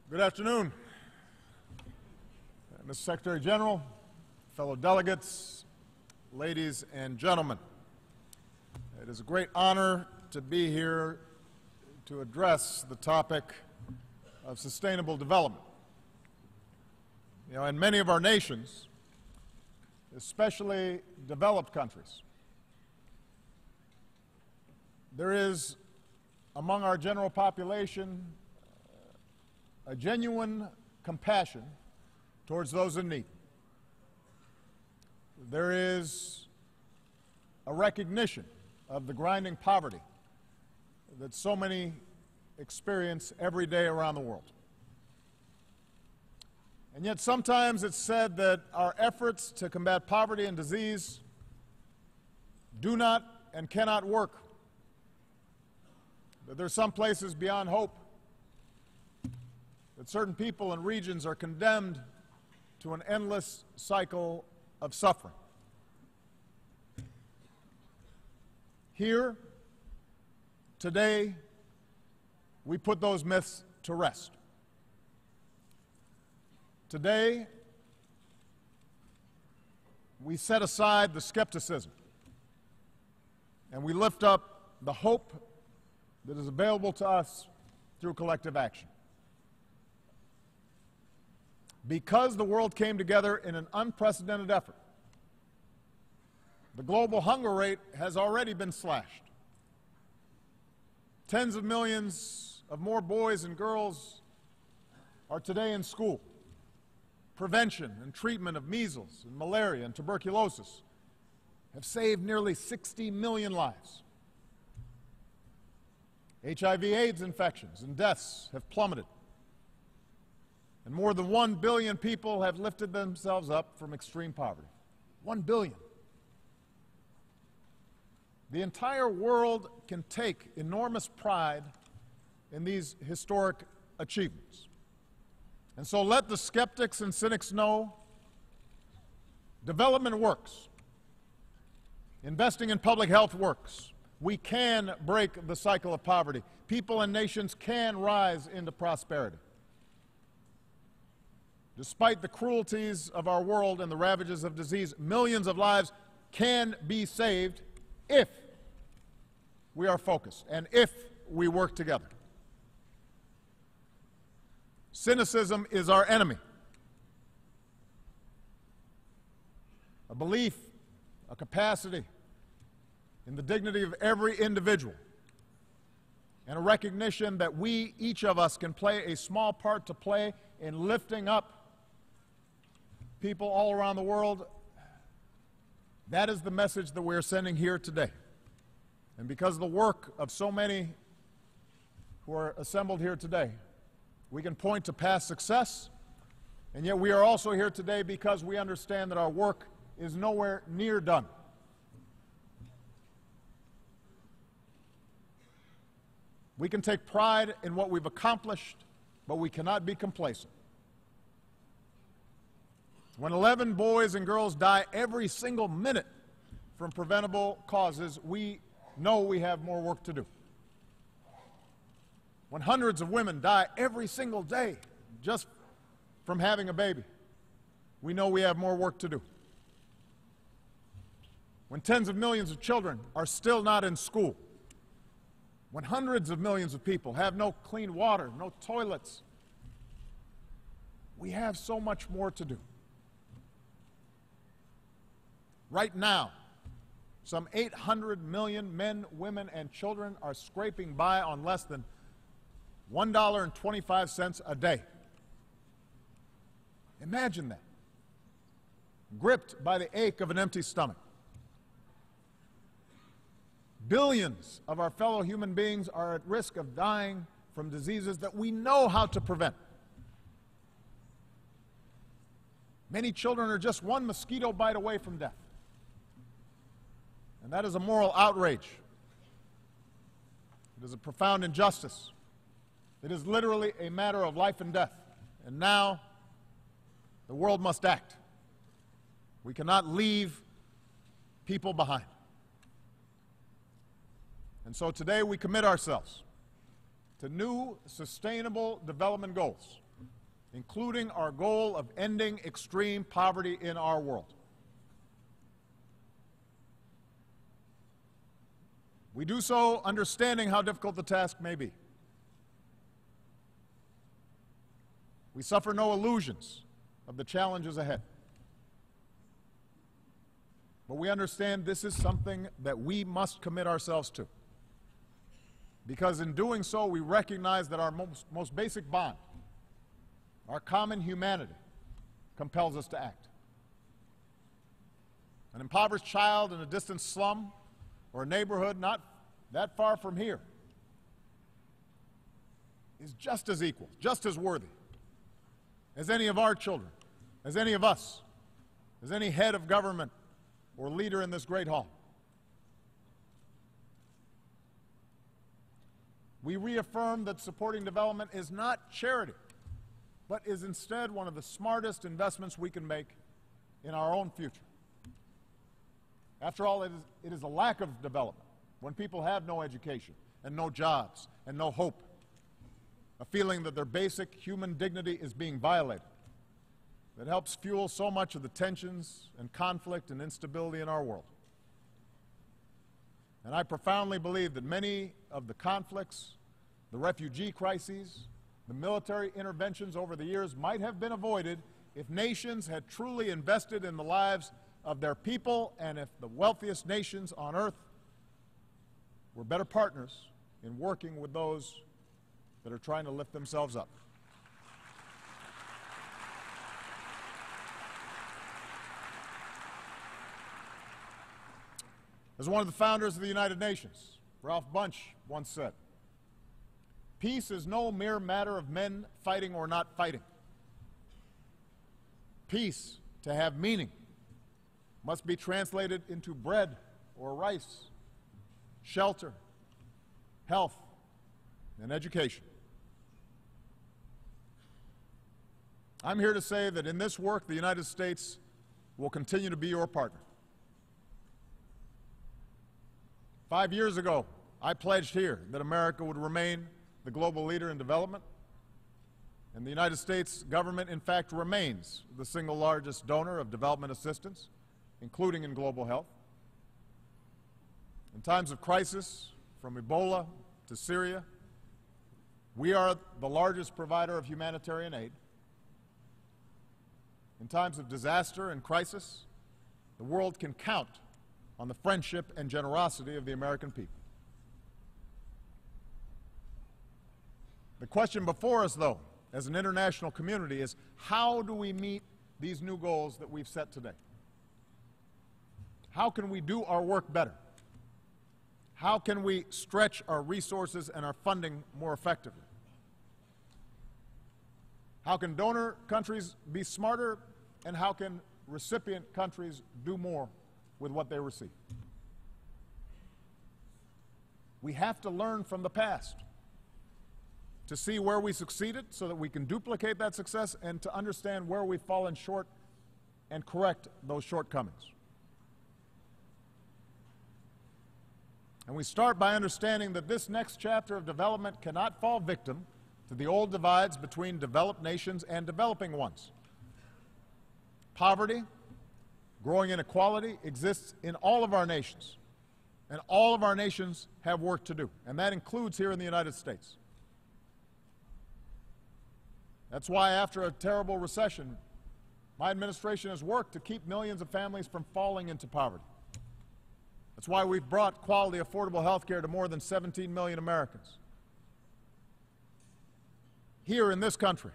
Good afternoon, Mr. Secretary General, fellow delegates, ladies and gentlemen. It is a great honor to be here to address the topic of sustainable development. You know, in many of our nations, especially developed countries, there is among our general population a genuine compassion towards those in need. There is a recognition of the grinding poverty that so many experience every day around the world. And yet sometimes it's said that our efforts to combat poverty and disease do not and cannot work, that there are some places beyond hope, that certain people and regions are condemned to an endless cycle of suffering. Here, today, we put those myths to rest. Today, we set aside the skepticism and we lift up the hope that is available to us through collective action. Because the world came together in an unprecedented effort, the global hunger rate has already been slashed. Tens of millions of more boys and girls are today in school. Prevention and treatment of measles and malaria and tuberculosis have saved nearly 60 million lives. HIV/AIDS infections and deaths have plummeted. And more than 1 billion people have lifted themselves up from extreme poverty. 1 billion. The entire world can take enormous pride in these historic achievements. And so let the skeptics and cynics know development works. Investing in public health works. We can break the cycle of poverty. People and nations can rise into prosperity. Despite the cruelties of our world and the ravages of disease, millions of lives can be saved if we are focused and if we work together. Cynicism is our enemy. A belief, a capacity in the dignity of every individual, and a recognition that we, each of us, can play a small part to play in lifting up people all around the world. That is the message that we're sending here today. And because of the work of so many who are assembled here today, we can point to past success, and yet we are also here today because we understand that our work is nowhere near done. We can take pride in what we've accomplished, but we cannot be complacent. When 11 boys and girls die every single minute from preventable causes, we know we have more work to do. When hundreds of women die every single day just from having a baby, we know we have more work to do. When tens of millions of children are still not in school, when hundreds of millions of people have no clean water, no toilets, we have so much more to do. Right now, some 800 million men, women, and children are scraping by on less than $1.25 a day. Imagine that. Gripped by the ache of an empty stomach. Billions of our fellow human beings are at risk of dying from diseases that we know how to prevent. Many children are just one mosquito bite away from death. And that is a moral outrage. It is a profound injustice. It is literally a matter of life and death. And now, the world must act. We cannot leave people behind. And so today we commit ourselves to new sustainable development goals including our goal of ending extreme poverty in our world. We do so understanding how difficult the task may be. We suffer no illusions of the challenges ahead. But we understand this is something that we must commit ourselves to. Because in doing so, we recognize that our most basic bond, our common humanity, compels us to act. An impoverished child in a distant slum or a neighborhood not that far from here is just as equal, just as worthy as any of our children, as any of us, as any head of government or leader in this great hall. We reaffirm that supporting development is not charity, but is instead one of the smartest investments we can make in our own future. After all, it is a lack of development, when people have no education and no jobs and no hope, a feeling that their basic human dignity is being violated, that helps fuel so much of the tensions and conflict and instability in our world. And I profoundly believe that many of the conflicts, the refugee crises, the military interventions over the years might have been avoided if nations had truly invested in the lives of their people, and if the wealthiest nations on earth were better partners in working with those that are trying to lift themselves up. As one of the founders of the United Nations, Ralph Bunche, once said, "Peace is no mere matter of men fighting or not fighting. Peace, to have meaning, must be translated into bread or rice, shelter, health, and education." I'm here to say that in this work, the United States will continue to be your partner. 5 years ago, I pledged here that America would remain the global leader in development, and the United States government, in fact, remains the single largest donor of development assistance, including in global health. In times of crisis, from Ebola to Syria, we are the largest provider of humanitarian aid. In times of disaster and crisis, the world can count on the friendship and generosity of the American people. The question before us, though, as an international community, is how do we meet these new goals that we've set today? How can we do our work better? How can we stretch our resources and our funding more effectively? How can donor countries be smarter, and how can recipient countries do more with what they receive? We have to learn from the past to see where we succeeded so that we can duplicate that success, and to understand where we've fallen short and correct those shortcomings. And we start by understanding that this next chapter of development cannot fall victim to the old divides between developed nations and developing ones. Poverty, growing inequality exists in all of our nations, and all of our nations have work to do, and that includes here in the United States. That's why after a terrible recession, my administration has worked to keep millions of families from falling into poverty. That's why we've brought quality, affordable health care to more than 17 million Americans. Here in this country,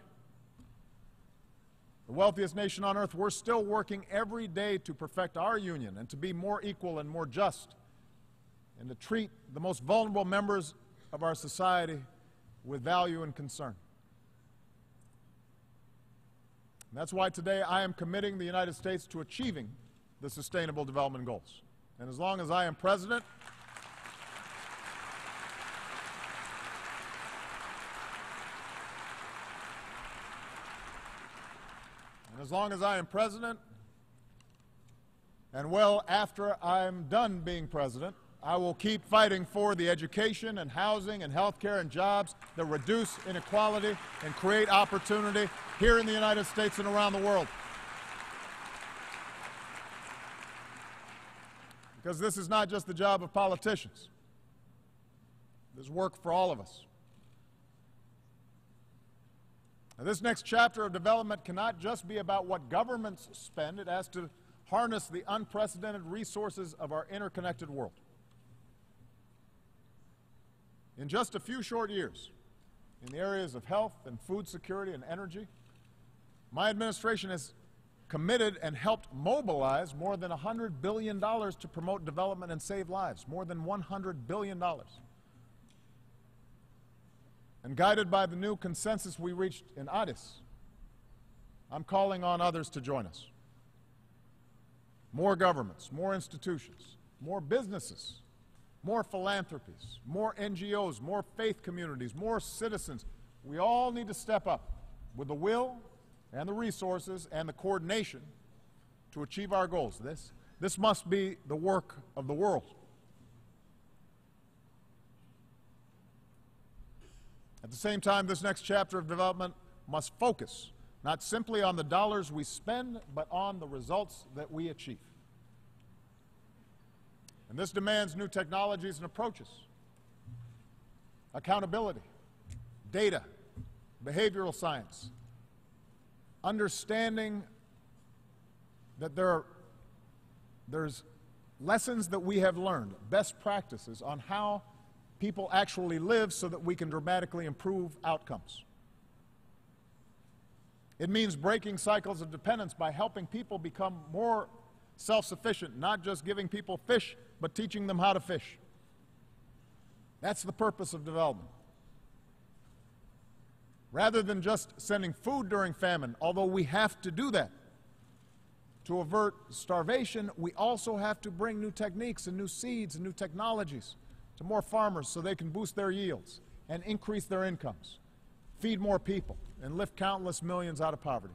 the wealthiest nation on earth, we're still working every day to perfect our union and to be more equal and more just, and to treat the most vulnerable members of our society with value and concern. And that's why today I am committing the United States to achieving the Sustainable Development Goals. And as long as I am president, and well after I'm done being president, I will keep fighting for the education and housing and health care and jobs that reduce inequality and create opportunity here in the United States and around the world. Because this is not just the job of politicians. There's work for all of us. Now, this next chapter of development cannot just be about what governments spend. It has to harness the unprecedented resources of our interconnected world. In just a few short years, in the areas of health and food security and energy, my administration has committed and helped mobilize more than $100 billion to promote development and save lives, more than $100 billion. And guided by the new consensus we reached in Addis, I'm calling on others to join us. More governments, more institutions, more businesses, more philanthropies, more NGOs, more faith communities, more citizens. We all need to step up with the will and the resources and the coordination to achieve our goals. This must be the work of the world. At the same time, this next chapter of development must focus not simply on the dollars we spend, but on the results that we achieve. And this demands new technologies and approaches, accountability, data, behavioral science, understanding that there's lessons that we have learned, best practices on how people actually live so that we can dramatically improve outcomes. It means breaking cycles of dependence by helping people become more self-sufficient, not just giving people fish, but teaching them how to fish. That's the purpose of development. Rather than just sending food during famine, although we have to do that to avert starvation, we also have to bring new techniques and new seeds and new technologies to more farmers so they can boost their yields and increase their incomes, feed more people, and lift countless millions out of poverty.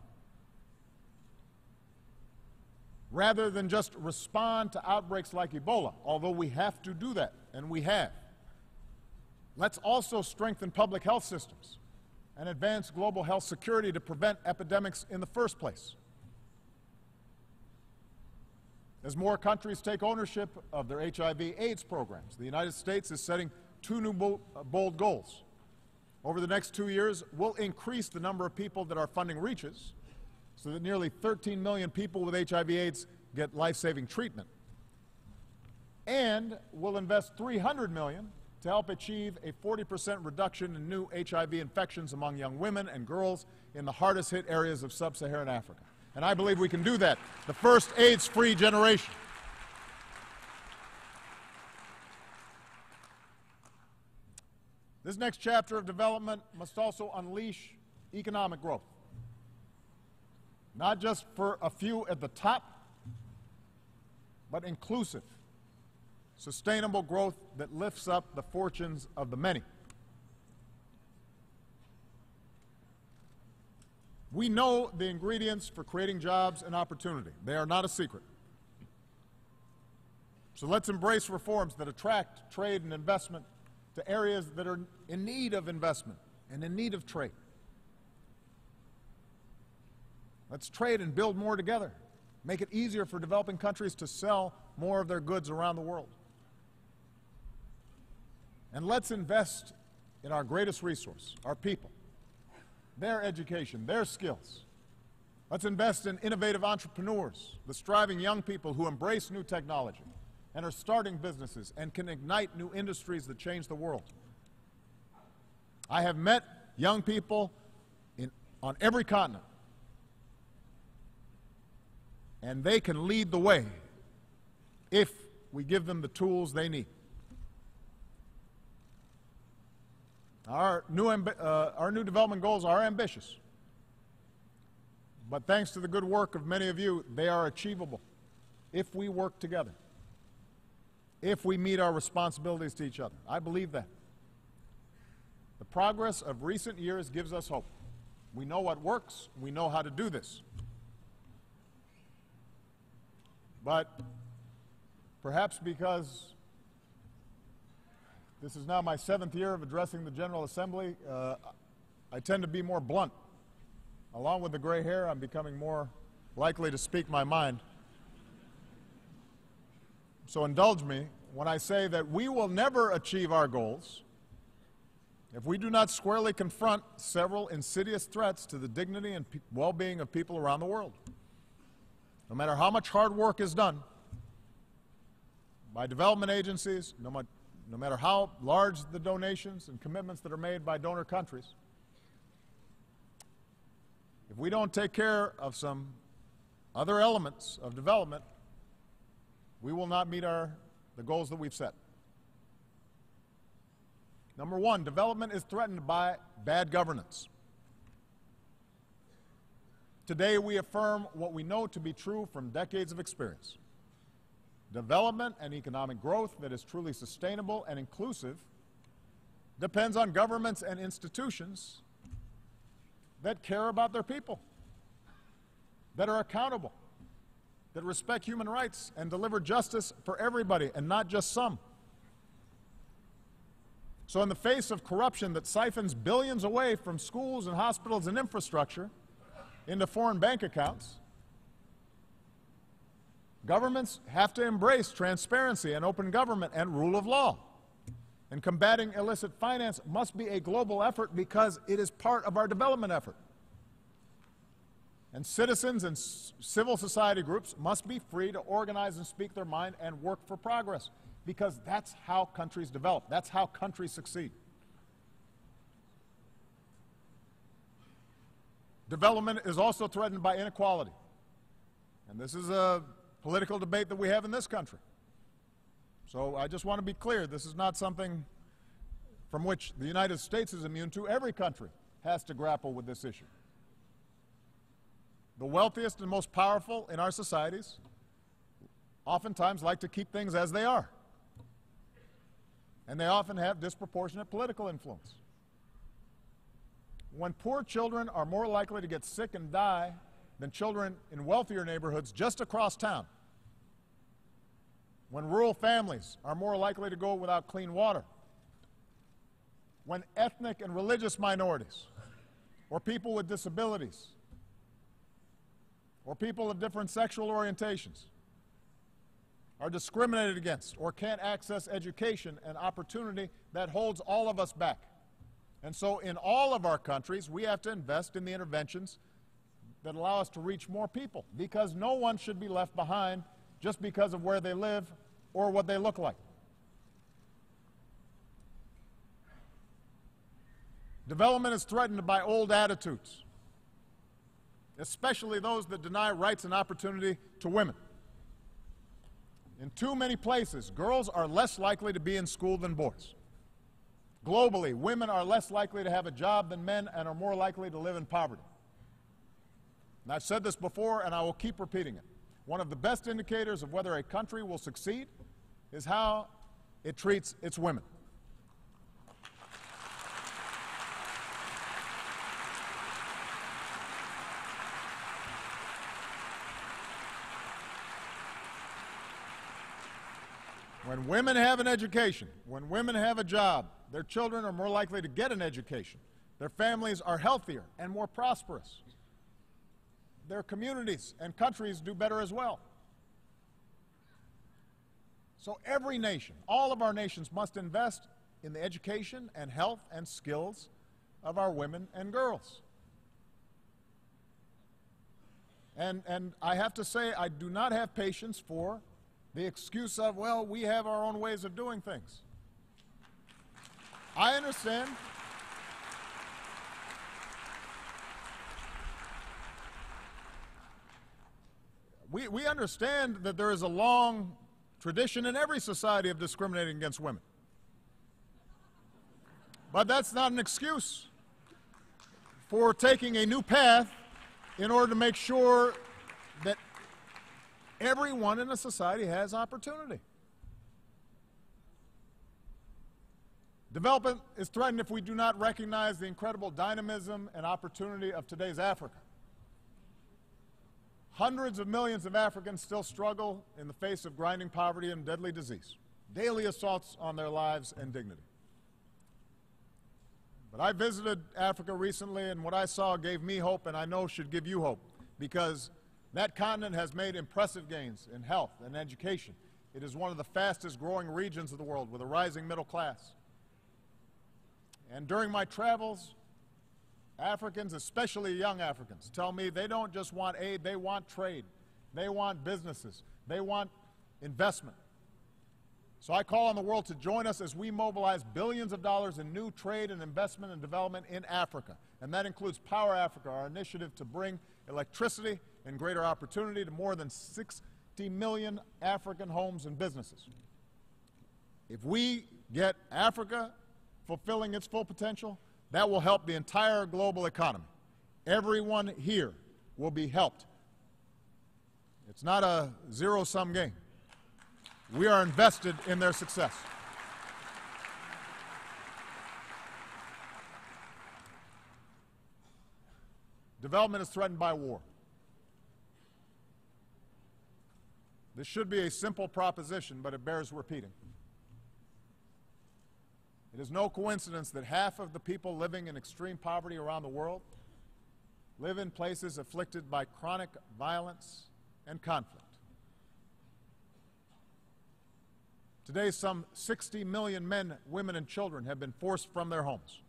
Rather than just respond to outbreaks like Ebola, although we have to do that, and we have, let's also strengthen public health systems and advance global health security to prevent epidemics in the first place. As more countries take ownership of their HIV/AIDS programs, the United States is setting two new bold goals. Over the next 2 years, we'll increase the number of people that our funding reaches so that nearly 13 million people with HIV/AIDS get life-saving treatment. And we'll invest $300 million to help achieve a 40% reduction in new HIV infections among young women and girls in the hardest hit areas of sub-Saharan Africa. And I believe we can do that. The first AIDS-free generation. This next chapter of development must also unleash economic growth. Not just for a few at the top, but inclusive, sustainable growth that lifts up the fortunes of the many. We know the ingredients for creating jobs and opportunity. They are not a secret. So let's embrace reforms that attract trade and investment to areas that are in need of investment and in need of trade. Let's trade and build more together. Make it easier for developing countries to sell more of their goods around the world. And let's invest in our greatest resource, our people, their education, their skills. Let's invest in innovative entrepreneurs, the striving young people who embrace new technology and are starting businesses and can ignite new industries that change the world. I have met young people on every continent, and they can lead the way if we give them the tools they need. Our new development goals are ambitious, but thanks to the good work of many of you, they are achievable if we work together, if we meet our responsibilities to each other. I believe that. The progress of recent years gives us hope. We know what works. We know how to do this. But perhaps because This is now my 7th year of addressing the General Assembly. I tend to be more blunt. Along with the gray hair, I'm becoming more likely to speak my mind. So indulge me when I say that we will never achieve our goals if we do not squarely confront several insidious threats to the dignity and well-being of people around the world. No matter how much hard work is done by development agencies, no matter how large the donations and commitments that are made by donor countries, if we don't take care of some other elements of development, we will not meet the goals that we've set. Number one, development is threatened by bad governance. Today we affirm what we know to be true from decades of experience. Development and economic growth that is truly sustainable and inclusive depends on governments and institutions that care about their people, that are accountable, that respect human rights and deliver justice for everybody and not just some. So in the face of corruption that siphons billions away from schools and hospitals and infrastructure into foreign bank accounts, governments have to embrace transparency and open government and rule of law. And combating illicit finance must be a global effort because it is part of our development effort. And citizens and civil society groups must be free to organize and speak their mind and work for progress, because that's how countries develop. That's how countries succeed. Development is also threatened by inequality. And this is a political debate that we have in this country. So I just want to be clear, this is not something from which the United States is immune to. Every country has to grapple with this issue. The wealthiest and most powerful in our societies oftentimes like to keep things as they are. And they often have disproportionate political influence. When poor children are more likely to get sick and die than children in wealthier neighborhoods just across town, when rural families are more likely to go without clean water, when ethnic and religious minorities, or people with disabilities, or people of different sexual orientations are discriminated against or can't access education and opportunity, that holds all of us back. And so in all of our countries, we have to invest in the interventions that allow us to reach more people, because no one should be left behind just because of where they live or what they look like. Development is threatened by old attitudes, especially those that deny rights and opportunity to women. In too many places, girls are less likely to be in school than boys. Globally, women are less likely to have a job than men and are more likely to live in poverty. And I've said this before, and I will keep repeating it. One of the best indicators of whether a country will succeed is how it treats its women. When women have an education, when women have a job, their children are more likely to get an education. Their families are healthier and more prosperous. Their communities and countries do better as well. So every nation, all of our nations, must invest in the education and health and skills of our women and girls. And I have to say, I do not have patience for the excuse of, well, we have our own ways of doing things. I understand. We understand that there is a long tradition in every society of discriminating against women. But that's not an excuse for taking a new path in order to make sure that everyone in a society has opportunity. Development is threatened if we do not recognize the incredible dynamism and opportunity of today's Africa. Hundreds of millions of Africans still struggle in the face of grinding poverty and deadly disease, daily assaults on their lives and dignity. But I visited Africa recently, and what I saw gave me hope, and I know should give you hope, because that continent has made impressive gains in health and education. It is one of the fastest growing regions of the world with a rising middle class. And during my travels, Africans, especially young Africans, tell me they don't just want aid, they want trade. They want businesses. They want investment. So I call on the world to join us as we mobilize billions of dollars in new trade and investment and development in Africa. And that includes Power Africa, our initiative to bring electricity and greater opportunity to more than 60 million African homes and businesses. If we get Africa fulfilling its full potential, that will help the entire global economy. Everyone here will be helped. It's not a zero-sum game. We are invested in their success. Development is threatened by war. This should be a simple proposition, but it bears repeating. It is no coincidence that half of the people living in extreme poverty around the world live in places afflicted by chronic violence and conflict. Today, some 60 million men, women, and children have been forced from their homes,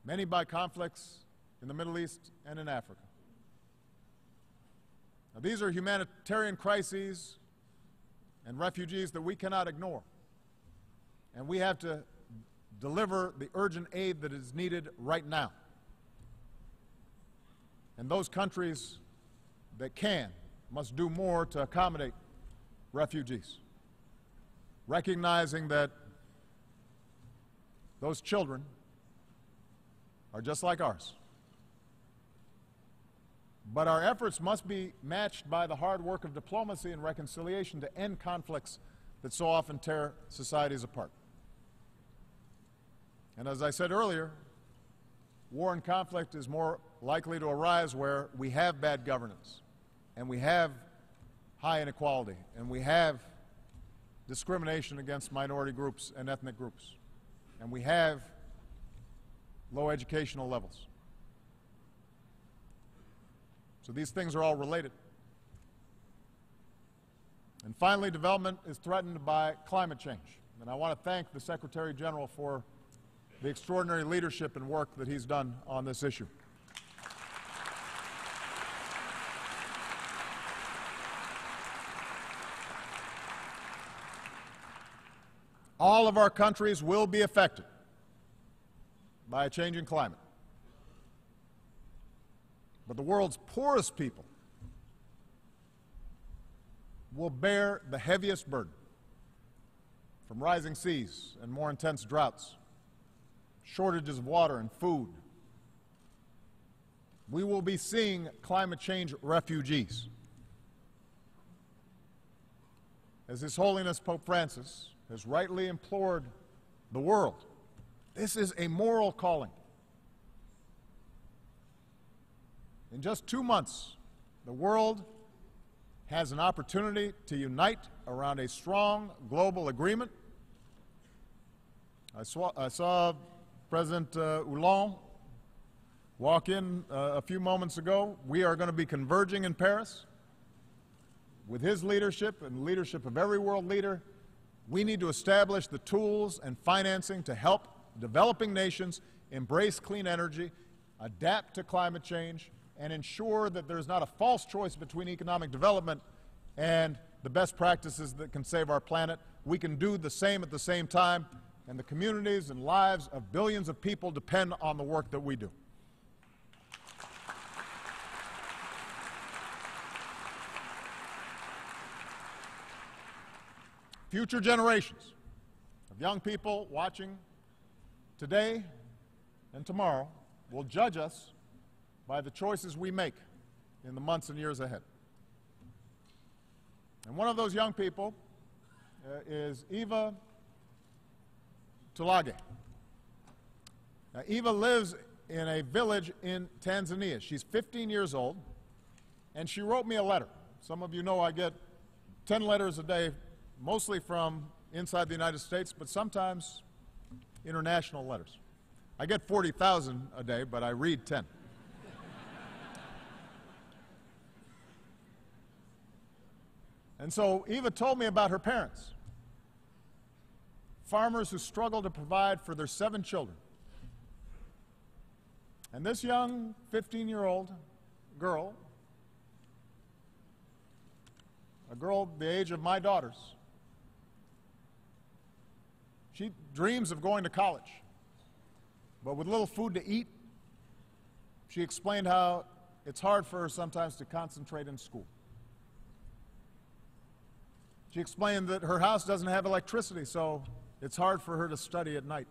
many by conflicts in the Middle East and in Africa. Now, these are humanitarian crises and refugees that we cannot ignore, and we have to deliver the urgent aid that is needed right now. And those countries that can must do more to accommodate refugees, recognizing that those children are just like ours. But our efforts must be matched by the hard work of diplomacy and reconciliation to end conflicts that so often tear societies apart. And as I said earlier, war and conflict is more likely to arise where we have bad governance, and we have high inequality, and we have discrimination against minority groups and ethnic groups, and we have low educational levels. So these things are all related. And finally, development is threatened by climate change. And I want to thank the Secretary General for the extraordinary leadership and work that he's done on this issue. All of our countries will be affected by a changing climate. But the world's poorest people will bear the heaviest burden from rising seas and more intense droughts, shortages of water and food. We will be seeing climate change refugees. As His Holiness Pope Francis has rightly implored the world, this is a moral calling. In just 2 months, the world has an opportunity to unite around a strong global agreement. I saw President Hollande walk in a few moments ago. We are going to be converging in Paris. With his leadership and the leadership of every world leader, we need to establish the tools and financing to help developing nations embrace clean energy, adapt to climate change, and ensure that there's not a false choice between economic development and the best practices that can save our planet. We can do the same at the same time, and the communities and lives of billions of people depend on the work that we do. Future generations of young people watching today and tomorrow will judge us by the choices we make in the months and years ahead. And one of those young people is Eva Tulage. Now, Eva lives in a village in Tanzania. She's 15 years old, and she wrote me a letter. Some of you know I get 10 letters a day, mostly from inside the United States, but sometimes international letters. I get 40,000 a day, but I read 10. And so Eva told me about her parents, farmers who struggle to provide for their 7 children. And this young 15-year-old girl, a girl the age of my daughters, she dreams of going to college, but with little food to eat, she explained how it's hard for her sometimes to concentrate in school. She explained that her house doesn't have electricity, so it's hard for her to study at night.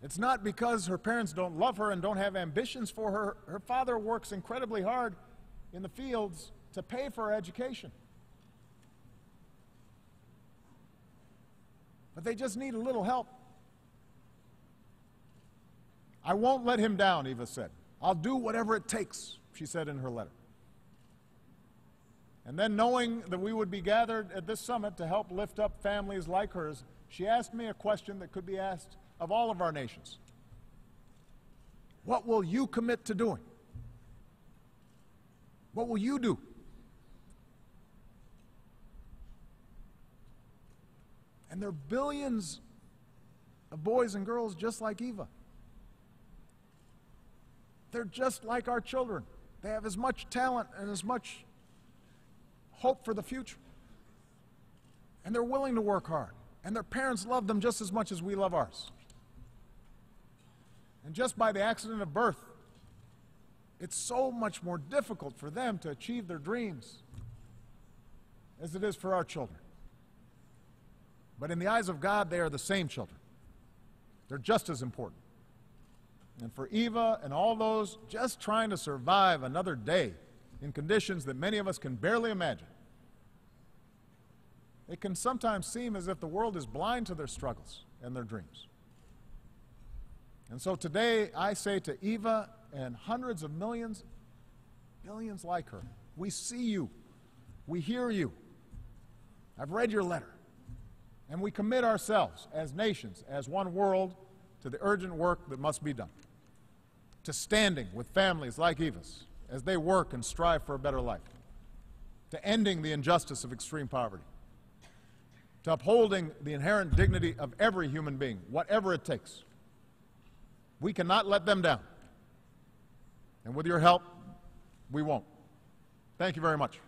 It's not because her parents don't love her and don't have ambitions for her. Her father works incredibly hard in the fields to pay for her education. But they just need a little help. I won't let him down, Eva said. I'll do whatever it takes, she said in her letter. And then, knowing that we would be gathered at this summit to help lift up families like hers, she asked me a question that could be asked of all of our nations. What will you commit to doing? What will you do? And there are billions of boys and girls just like Eva. They're just like our children. They have as much talent and as much hope for the future. And they're willing to work hard. And their parents love them just as much as we love ours. And just by the accident of birth, it's so much more difficult for them to achieve their dreams as it is for our children. But in the eyes of God, they are the same children. They're just as important. And for Eva and all those just trying to survive another day in conditions that many of us can barely imagine, it can sometimes seem as if the world is blind to their struggles and their dreams. And so today I say to Eva and hundreds of millions, billions like her, we see you, we hear you, I've read your letter, and we commit ourselves as nations, as one world, to the urgent work that must be done, to standing with families like Eva's as they work and strive for a better life, to ending the injustice of extreme poverty, to upholding the inherent dignity of every human being, whatever it takes. We cannot let them down. And with your help, we won't. Thank you very much.